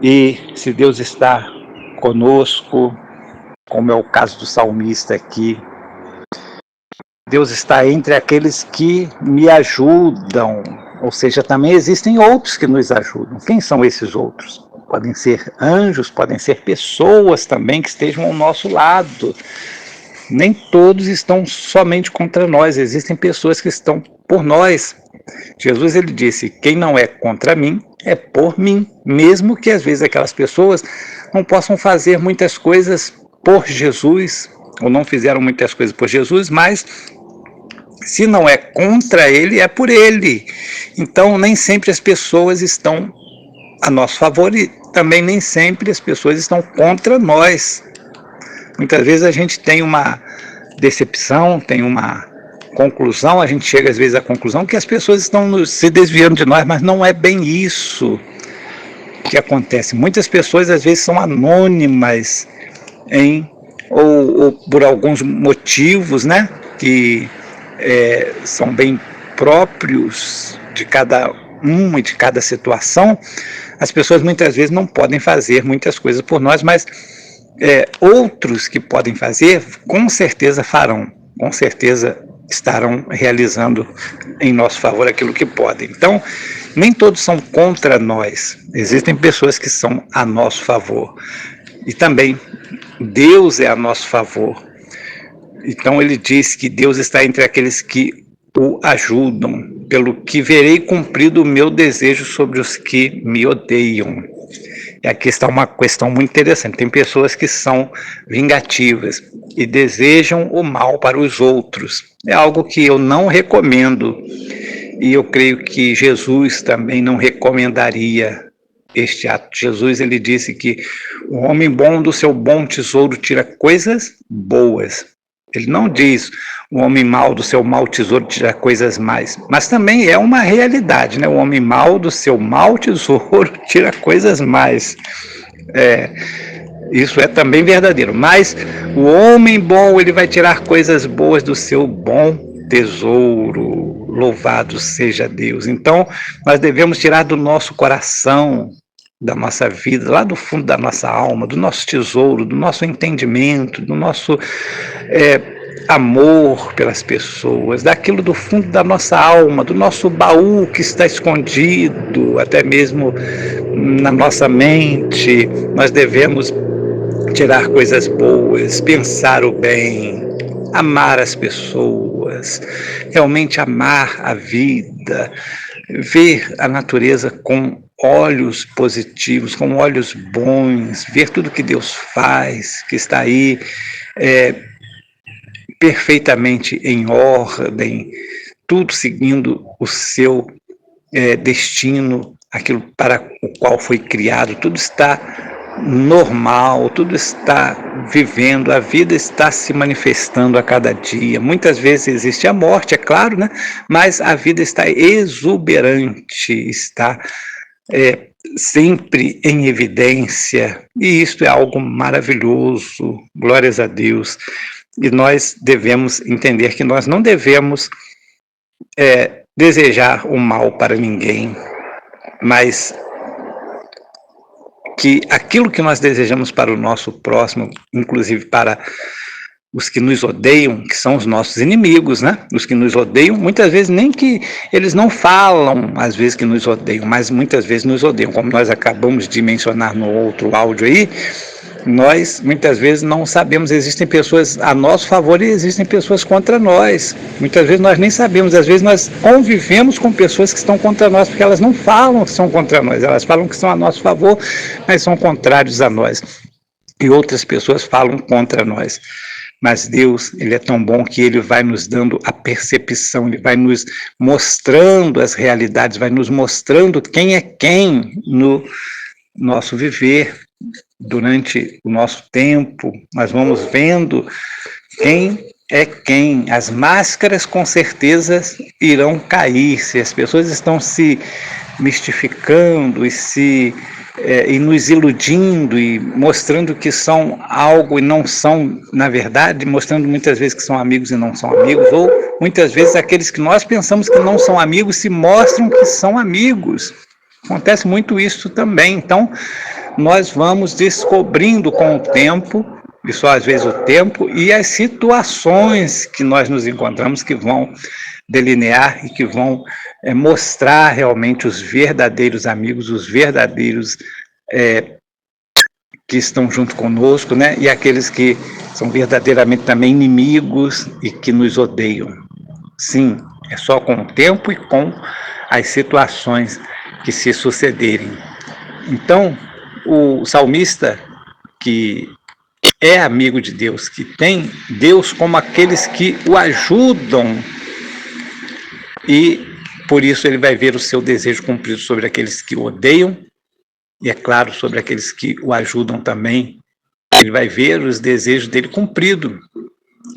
E se Deus está conosco, como é o caso do salmista aqui, Deus está entre aqueles que me ajudam, ou seja, também existem outros que nos ajudam. Quem são esses outros? Podem ser anjos, podem ser pessoas também que estejam ao nosso lado. Nem todos estão somente contra nós, existem pessoas que estão por nós. Jesus ele disse, quem não é contra mim é por mim, mesmo que às vezes aquelas pessoas não possam fazer muitas coisas por Jesus, ou não fizeram muitas coisas por Jesus, mas se não é contra ele, é por ele. Então nem sempre as pessoas estão a nosso favor e também nem sempre as pessoas estão contra nós. Muitas vezes a gente tem uma decepção, tem uma conclusão, a gente chega às vezes à conclusão que as pessoas estão se desviando de nós, mas não é bem isso que acontece. Muitas pessoas às vezes são anônimas ou por alguns motivos, né, que são bem próprios de cada um e de cada situação. As pessoas muitas vezes não podem fazer muitas coisas por nós, mas outros que podem fazer, com certeza farão, com certeza estarão realizando em nosso favor aquilo que podem. Então, nem todos são contra nós, existem pessoas que são a nosso favor. E também, Deus é a nosso favor. Então ele diz que Deus está entre aqueles que o ajudam, pelo que verei cumprido o meu desejo sobre os que me odeiam. E aqui está uma questão muito interessante. Tem pessoas que são vingativas e desejam o mal para os outros. É algo que eu não recomendo. E eu creio que Jesus também não recomendaria este ato. Jesus ele disse que o homem bom do seu bom tesouro tira coisas boas. Ele não diz o homem mau do seu mau tesouro tira coisas mais, mas também é uma realidade, né? O homem mau do seu mau tesouro tira coisas mais. Isso é também verdadeiro, mas o homem bom ele vai tirar coisas boas do seu bom tesouro. Louvado seja Deus. Então nós devemos tirar do nosso coração, da nossa vida, lá do fundo da nossa alma, do nosso tesouro, do nosso entendimento, do nosso amor pelas pessoas, daquilo do fundo da nossa alma, do nosso baú que está escondido, até mesmo na nossa mente. Nós devemos tirar coisas boas, pensar o bem, amar as pessoas, realmente amar a vida, ver a natureza com olhos positivos, com olhos bons, ver tudo que Deus faz, que está aí perfeitamente em ordem, tudo seguindo o seu destino, aquilo para o qual foi criado, tudo está normal, tudo está vivendo, a vida está se manifestando a cada dia. Muitas vezes existe a morte, é claro, né? Mas a vida está exuberante, está sempre em evidência, e isto é algo maravilhoso, glórias a Deus. E nós devemos entender que nós não devemos desejar o mal para ninguém, mas que aquilo que nós desejamos para o nosso próximo, inclusive para os que nos odeiam, que são os nossos inimigos, né? Os que nos odeiam, muitas vezes nem que eles não falam, às vezes que nos odeiam, mas muitas vezes nos odeiam, como nós acabamos de mencionar no outro áudio aí. Nós, muitas vezes, não sabemos, existem pessoas a nosso favor e existem pessoas contra nós. Muitas vezes nós nem sabemos, às vezes nós convivemos com pessoas que estão contra nós, porque elas não falam que são contra nós, elas falam que são a nosso favor, mas são contrários a nós. E outras pessoas falam contra nós. Mas Deus, Ele é tão bom que Ele vai nos dando a percepção, Ele vai nos mostrando as realidades, vai nos mostrando quem é quem no nosso viver. Durante o nosso tempo, nós vamos vendo quem é quem. As máscaras com certeza irão cair, se as pessoas estão se mistificando e nos iludindo e mostrando que são algo e não são, na verdade, mostrando muitas vezes que são amigos e não são amigos, ou muitas vezes aqueles que nós pensamos que não são amigos se mostram que são amigos. Acontece muito isso também. Então, nós vamos descobrindo com o tempo, e só às vezes o tempo, e as situações que nós nos encontramos que vão delinear e que vão mostrar realmente os verdadeiros amigos, os verdadeiros que estão junto conosco, né? E aqueles que são verdadeiramente também inimigos e que nos odeiam. Sim, é só com o tempo e com as situações que se sucederem. Então, o salmista, que é amigo de Deus, que tem Deus como aqueles que o ajudam, e por isso ele vai ver o seu desejo cumprido sobre aqueles que o odeiam, e é claro, sobre aqueles que o ajudam também, ele vai ver os desejos dele cumprido.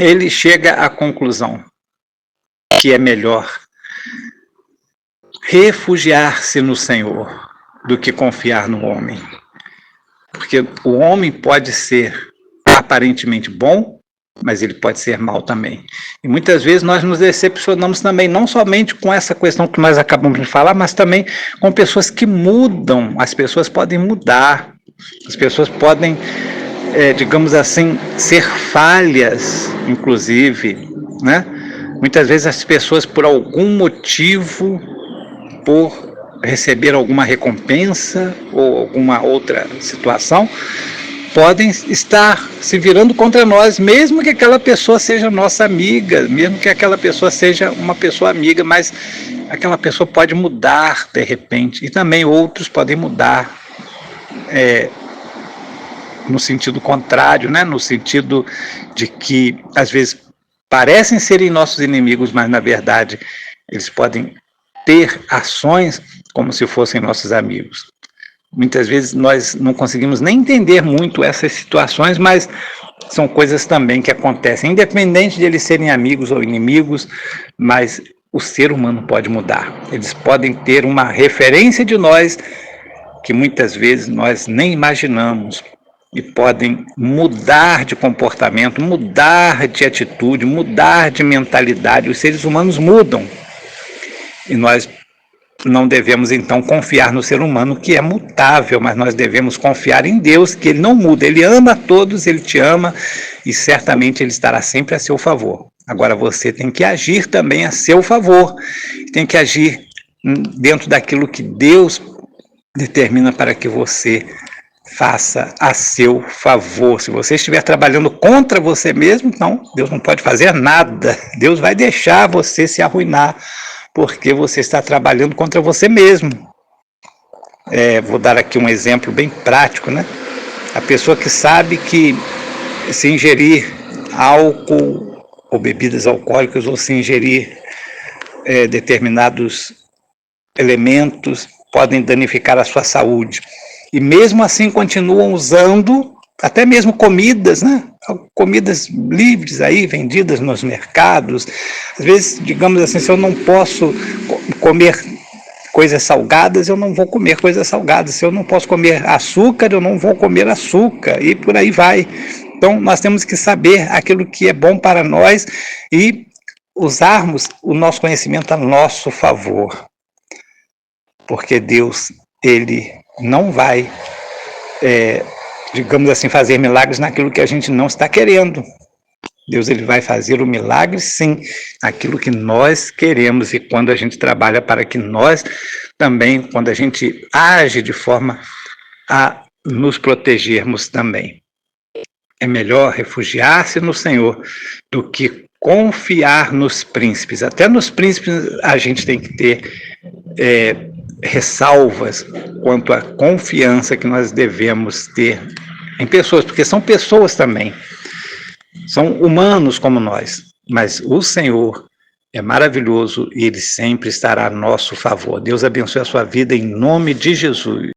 Ele chega à conclusão que é melhor refugiar-se no Senhor do que confiar no homem. Porque o homem pode ser aparentemente bom, mas ele pode ser mal também. E muitas vezes nós nos decepcionamos também, não somente com essa questão que nós acabamos de falar, mas também com pessoas que mudam. As pessoas podem mudar, as pessoas podem, digamos assim, ser falhas, inclusive, né? Muitas vezes as pessoas, por algum motivo, por receber alguma recompensa ou alguma outra situação, podem estar se virando contra nós, mesmo que aquela pessoa seja nossa amiga, mesmo que aquela pessoa seja uma pessoa amiga, mas aquela pessoa pode mudar de repente, e também outros podem mudar no sentido contrário, né? No sentido de que às vezes parecem serem nossos inimigos, mas na verdade eles podem ter ações como se fossem nossos amigos. Muitas vezes nós não conseguimos nem entender muito essas situações, mas são coisas também que acontecem, independente de eles serem amigos ou inimigos, mas o ser humano pode mudar. Eles podem ter uma referência de nós que muitas vezes nós nem imaginamos, e podem mudar de comportamento, mudar de atitude, mudar de mentalidade. Os seres humanos mudam, e nós não devemos, então, confiar no ser humano, que é mutável, mas nós devemos confiar em Deus, que Ele não muda. Ele ama a todos, Ele te ama, e certamente Ele estará sempre a seu favor. Agora, você tem que agir também a seu favor, tem que agir dentro daquilo que Deus determina para que você faça a seu favor. Se você estiver trabalhando contra você mesmo, então Deus não pode fazer nada. Deus vai deixar você se arruinar, porque você está trabalhando contra você mesmo. Vou dar aqui um exemplo bem prático, né? A pessoa que sabe que se ingerir álcool ou bebidas alcoólicas, ou se ingerir determinados elementos, podem danificar a sua saúde. E mesmo assim continuam usando até mesmo comidas, né? Comidas livres aí, vendidas nos mercados. Às vezes, digamos assim, se eu não posso comer coisas salgadas, eu não vou comer coisas salgadas. Se eu não posso comer açúcar, eu não vou comer açúcar, e por aí vai. Então, nós temos que saber aquilo que é bom para nós e usarmos o nosso conhecimento a nosso favor. Porque Deus, Ele não vai, digamos assim, fazer milagres naquilo que a gente não está querendo. Deus, Ele vai fazer o milagre, sim, naquilo que nós queremos, e quando a gente trabalha para que nós também, quando a gente age de forma a nos protegermos também. É melhor refugiar-se no Senhor do que confiar nos príncipes. Até nos príncipes a gente tem que ter ressalvas quanto à confiança que nós devemos ter em pessoas, porque são pessoas também, são humanos como nós, mas o Senhor é maravilhoso e Ele sempre estará a nosso favor. Deus abençoe a sua vida em nome de Jesus.